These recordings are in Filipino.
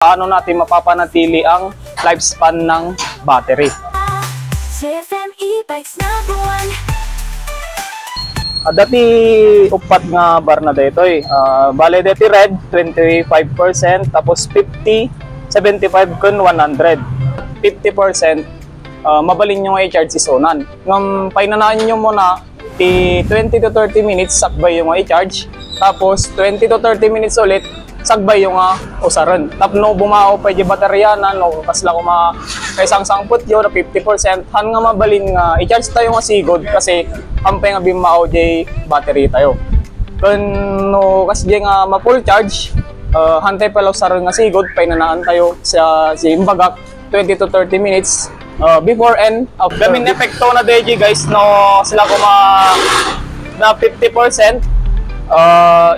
paano natin mapapanatili ang lifespan ng battery. JFM e-bikes #1. Dati upat nga bar na dito bale dati red 25%, tapos 50, 75 kun 100. 50% mabalin nyo nga i-charge si Sonan. Ngam painanaan nyo muna 20 to 30 minutes sakbay yung i-charge, tapos 20 to 30 minutes ulit sagbay yung usaran. Tapno bumao pa di baterya na no kasla ko kaisang sangput yo na 50% han nga mabalin nga i-charge tayo nga sigod kasi ampay nga bimao di battery tayo. Kun no kasi nga ma-full charge hantay pala usaran nga sigod painanaan tayo sa simbagak 20 to 30 minutes before and after. Gamin epekto na DJ guys no sila ko na 50%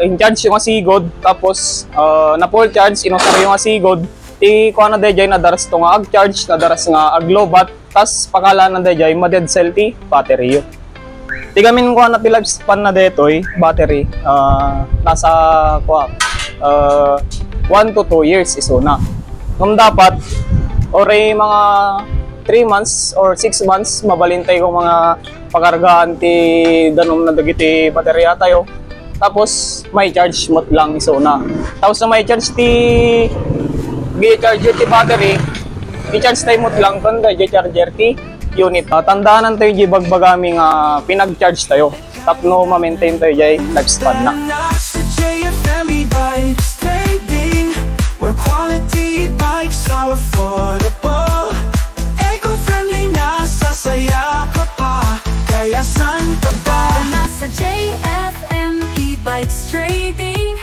in charge yung asigod, tapos na full charge inusar yung asigod kuha na dayjay na daras to nga ag-charge na daras nga ag-lobat, tas pakala na dayjay ma-dead cell ti battery yo. Tigamin kuha na ti lifespan na detoy battery nasa 1 to 2 years iso na. Kung dapat oray mga 3 months or 6 months mabalintay ko mga pakargaan ti danom na dagiti baterya tayo. Tapos may charge mo lang iso na. Tapos na may charge charger ti battery, i-charge tayo mo lang kung charger ti unit. Tandaanan tayo di bagbagami nga pinag-charge tayo. Tapno ma-maintain tayo di lifespan na. Where quality bikes are affordable, eco-friendly na sasaya ka pa, kaya san ka ba? Nasa JFM e-bikes trading,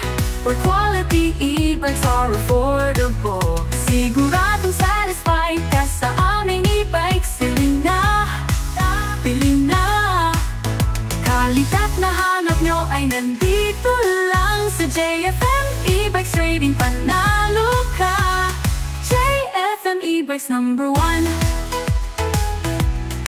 where quality e-bikes are affordable. Siguradong satisfied ka sa aming e-bikes. Piling na kalidad na hanap nyo ay nandito lang sa JFM e-bikes trading. Panalo ka, JFM e-bikes #1.